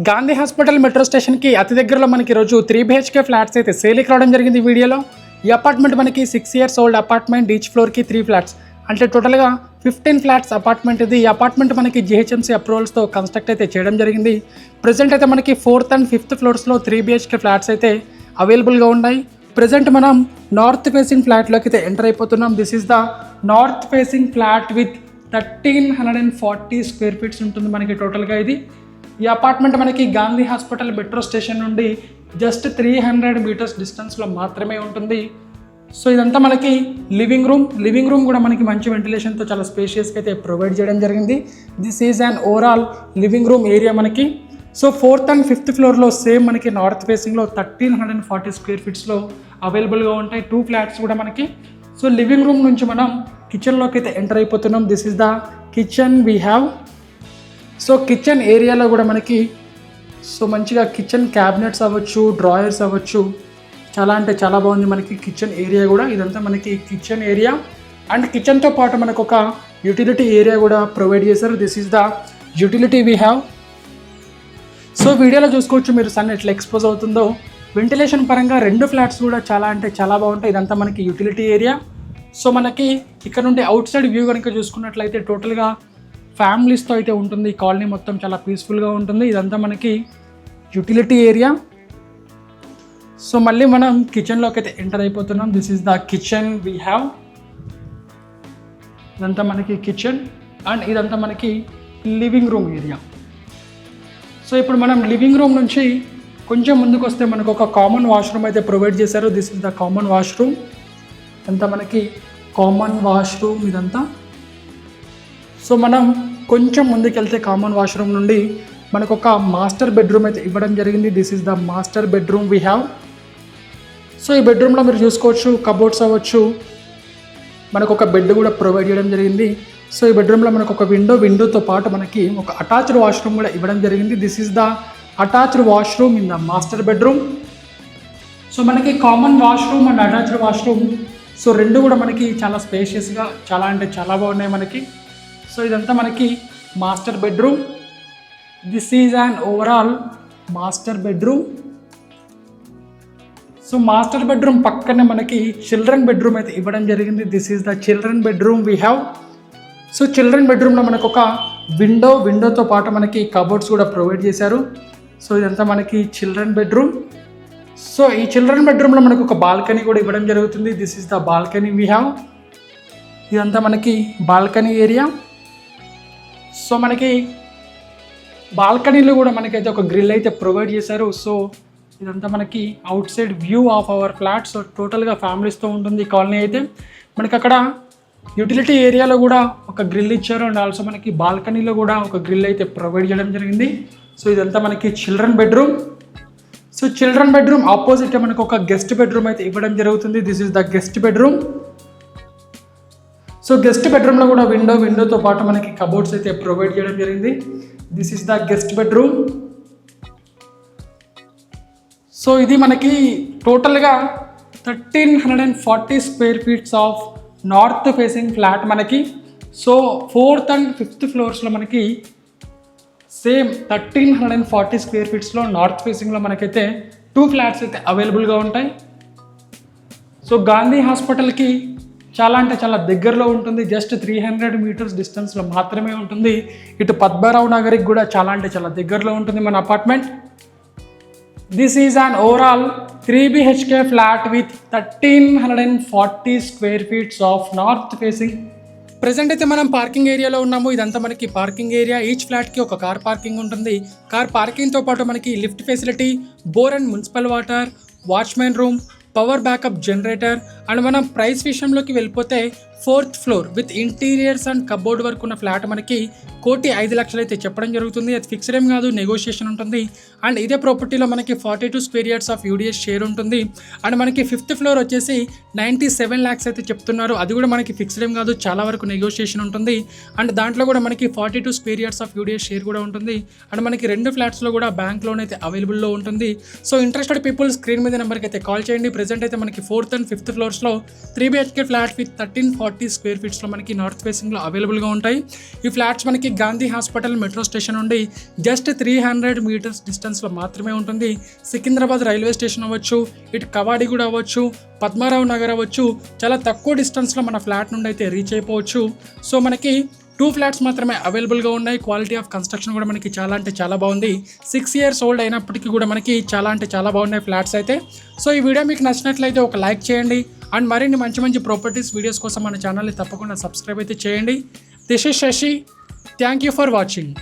Gandhi Hospital metro స్టేషన్కి అతి దగ్గరలో మనకి ఈరోజు 3 BHK ఫ్లాట్స్ అయితే సేల్కి రావడం జరిగింది. ఈ వీడియోలో ఈ అపార్ట్మెంట్ మనకి 6 years ఓల్డ్ అపార్ట్మెంట్, ఈచ్ ఫ్లోర్కి 3 ఫ్లాట్స్, అంటే టోటల్గా 15 ఫ్లాట్స్ అపార్ట్మెంట్ ఇది. ఈ అపార్ట్మెంట్ మనకి GHMC అప్రూవల్స్తో కన్స్ట్రక్ట్ అయితే చేయడం జరిగింది. ప్రజెంట్ అయితే మనకి 4th and 5th ఫ్లోర్స్లో 3 BHK ఫ్లాట్స్ అయితే అవైలబుల్గా ఉన్నాయి. ప్రజెంట్ మనం నార్త్ ఫేసింగ్ ఫ్లాట్లోకి అయితే ఎంటర్ అయిపోతున్నాం. This is the north facing flat with 1340 square feets ఉంటుంది మనకి టోటల్గా ఇది. ఈ అపార్ట్మెంట్ మనకి గాంధీ హాస్పిటల్ మెట్రో స్టేషన్ నుండి జస్ట్ 300 meters డిస్టెన్స్లో మాత్రమే ఉంటుంది. సో ఇదంతా మనకి లివింగ్ రూమ్ కూడా మనకి మంచి వెంటిలేషన్తో చాలా స్పేషియస్గా అయితే ప్రొవైడ్ చేయడం జరిగింది. This is an overall living room area మనకి. సో 4th and 5th ఫ్లోర్లో సేమ్ మనకి నార్త్ ఫేసింగ్లో 1340 స్క్వేర్ ఫీట్స్లో అవైలబుల్గా ఉంటాయి 2 ఫ్లాట్స్ కూడా మనకి. సో లివింగ్ రూమ్ నుంచి మనం కిచెన్లోకి అయితే ఎంటర్ అయిపోతున్నాం. This is the kitchen we have. So kitchen ఏరియాలో కూడా మనకి మంచిగా కిచెన్ క్యాబినెట్స్ అవ్వచ్చు, డ్రాయర్స్ అవ్వచ్చు, చాలా అంటే చాలా బాగుంది మనకి కిచెన్ ఏరియా కూడా. ఇదంతా మనకి కిచెన్ ఏరియా అండ్ కిచెన్తో పాటు మనకు ఒక యూటిలిటీ ఏరియా కూడా ప్రొవైడ్ చేశారు. This is the utility we have. So వీడియోలో చూసుకోవచ్చు మీరు సన్ ఎట్లా ఎక్స్పోజ్ అవుతుందో. వెంటిలేషన్ పరంగా 2 ఫ్లాట్స్ కూడా చాలా అంటే చాలా బాగుంటాయి. ఇదంతా మనకి యూటిలిటీ ఏరియా. సో మనకి ఇక్కడ నుండి అవుట్ సైడ్ వ్యూ కనుక చూసుకున్నట్లయితే టోటల్గా ఫ్యామిలీస్తో అయితే ఉంటుంది. కాలనీ మొత్తం చాలా పీస్ఫుల్గా ఉంటుంది. ఇదంతా మనకి యూటిలిటీ ఏరియా. సో మళ్ళీ మనం కిచెన్లోకి అయితే ఎంటర్ అయిపోతున్నాం. This is the kitchen we have. ఇదంతా మనకి కిచెన్ అండ్ ఇదంతా మనకి లివింగ్ రూమ్ ఏరియా. సో ఇప్పుడు మనం లివింగ్ రూమ్ నుంచి కొంచెం ముందుకు వస్తే మనకు ఒక కామన్ వాష్రూమ్ అయితే ప్రొవైడ్ చేశారు. This is the common washroom. ఇదంతా మనకి కామన్ వాష్రూమ్ ఇదంతా. సో మనం కొంచెం ముందుకెళ్తే కామన్ వాష్రూమ్ నుండి మనకు ఒక మాస్టర్ బెడ్రూమ్ అయితే ఇవ్వడం జరిగింది. This is the master bedroom we have. So ఈ బెడ్రూమ్లో మీరు చూసుకోవచ్చు కబోర్డ్స్ అవ్వచ్చు, మనకు ఒక బెడ్ కూడా ప్రొవైడ్ చేయడం జరిగింది. సో ఈ బెడ్రూమ్లో మనకు ఒక విండోతో పాటు మనకి ఒక అటాచ్డ్ వాష్రూమ్ కూడా ఇవ్వడం జరిగింది. This is the attached washroom in the master bedroom. So మనకి common washroom and attached washroom so 2 కూడా మనకి చాలా స్పేషియస్గా చాలా అంటే చాలా బాగున్నాయి మనకి. సో ఇదంతా మనకి master bedroom. This is an overall master bedroom. So master bedroom పక్కనే మనకి చిల్డ్రన్ బెడ్రూమ్ అయితే ఇవ్వడం జరిగింది. This is the children bedroom we have. So children బెడ్రూమ్లో మనకు ఒక విండోతో పాటు మనకి కబోర్డ్స్ కూడా ప్రొవైడ్ చేశారు. సో ఇదంతా మనకి చిల్డ్రన్ బెడ్రూమ్. సో ఈ చిల్డ్రన్ బెడ్రూమ్లో మనకు ఒక బాల్కనీ కూడా ఇవ్వడం జరుగుతుంది. This is the balcony we have. ఇదంతా మనకి బాల్కనీ ఏరియా. సో మనకి బాల్కనీలో కూడా మనకైతే ఒక గ్రిల్ అయితే ప్రొవైడ్ చేశారు. సో ఇదంతా మనకి out side view of our flat. So టోటల్గా ఫ్యామిలీస్తో ఉంటుంది కాలనీ అయితే. మనకి అక్కడ యూటిలిటీ ఏరియాలో కూడా ఒక గ్రిల్ ఇచ్చారు అండ్ ఆల్సో మనకి బాల్కనీలో కూడా ఒక గ్రిల్ అయితే ప్రొవైడ్ చేయడం జరిగింది. సో ఇదంతా మనకి children bedroom. So children bedroom opposite మనకు ఒక గెస్ట్ బెడ్రూమ్ అయితే ఇవ్వడం జరుగుతుంది. This is the guest bedroom. So guest బెడ్రూమ్లో కూడా విండోతో పాటు మనకి కబోర్డ్స్ అయితే ప్రొవైడ్ చేయడం జరిగింది. This is the guest bedroom. So ఇది మనకి టోటల్గా 1340 square feets of north facing flat మనకి. సో 4th and 5th ఫ్లోర్స్లో మనకి సేమ్ 1340 స్క్వేర్ ఫీట్స్లో నార్త్ ఫేసింగ్లో మనకైతే 2 ఫ్లాట్స్ అయితే అవైలబుల్గా ఉంటాయి. సో గాంధీ హాస్పిటల్కి చాలా అంటే చాలా దగ్గరలో ఉంటుంది. జస్ట్ 300 meters డిస్టెన్స్లో మాత్రమే ఉంటుంది. ఇటు పద్మారావు నగర్కి కూడా చాలా అంటే చాలా దగ్గరలో ఉంటుంది మన apartment. This is an overall 3 BHK flat with 1340 square feets of north facing. Present అయితే మనం పార్కింగ్ ఏరియాలో ఉన్నాము. ఇదంతా మనకి పార్కింగ్ ఏరియా. ఈచ్ ఫ్లాట్కి ఒక కార్ పార్కింగ్ ఉంటుంది. కార్ పార్కింగ్తో పాటు మనకి lift facility, bore and municipal water, watchman room, power backup generator and మనం ప్రైస్ విషయంలోకి వెళ్ళిపోతే 4th floor with interiors and cupboard work ఉన్న ఫ్లాట్ మనకి 1,05,00,000 అయితే చెప్పడం జరుగుతుంది. అది ఫిక్స్డ్ ఏం కాదు, నెగోషియేషన్ ఉంటుంది. అండ్ ఇదే ప్రాపర్టీలో మనకి 42 square yards of UDS share ఉంటుంది. అండ్ మనకి 5th ఫ్లోర్ వచ్చేసి 97 lakhs అయితే చెప్తున్నారు. అది కూడా మనకి ఫిక్స్డ్ ఏం కాదు, చాలా వరకు నెగోషియేషన్ ఉంటుంది. అండ్ దాంట్లో కూడా మనకి 42 square yards of UDS share కూడా ఉంటుంది. అండ్ మనకి 2 ఫ్లాట్స్లో కూడా బ్యాంక్ లోన్ అయితే అవైలబుల్లో ఉంటుంది. సో ఇంట్రెస్టెడ్ పీపుల్ స్క్రీన్ మీద నెంబర్కి అయితే కాల్ చేయండి. ప్రెజెంట్ అయితే మనకి 4th and 5th ఫ్లోర్స్లో 3 BHK ఫ్లాట్ విత్ 1340 140 స్క్వేర్ ఫీట్స్లో మనకి నార్త్ ఫేసింగ్లో అవైలబుల్గా ఉంటాయి. ఈ ఫ్లాట్స్ మనకి గాంధీ హాస్పిటల్ మెట్రో స్టేషన్ నుండి జస్ట్ 300 మీటర్స్ డిస్టెన్స్లో మాత్రమే ఉంటుంది. సికింద్రాబాద్ రైల్వే స్టేషన్ అవ్వచ్చు, ఇటు కవాడిగూడ అవ్వచ్చు, పద్మారావు నగర్ అవ్వచ్చు, చాలా తక్కువ డిస్టెన్స్లో మన ఫ్లాట్ నుండి అయితే రీచ్ అయిపోవచ్చు. సో మనకి 2 ఫ్లాట్స్ మాత్రమే అవైలబుల్గా ఉన్నాయి. క్వాలిటీ ఆఫ్ కన్స్ట్రక్షన్ కూడా మనకి చాలా అంటే చాలా బాగుంది. 6 ఇయర్స్ ఓల్డ్ అయినప్పటికీ కూడా మనకి చాలా అంటే చాలా బాగున్నాయి ఫ్లాట్స్ అయితే. సో ఈ వీడియో మీకు నచ్చినట్లయితే ఒక లైక్ చేయండి అండ్ మరిన్ని మంచి మంచి ప్రాపర్టీస్ వీడియోస్ కోసం మన ఛానల్ని తప్పకుండా సబ్స్క్రైబ్ అయితే చేయండి. This is Shashi. Thank you for watching.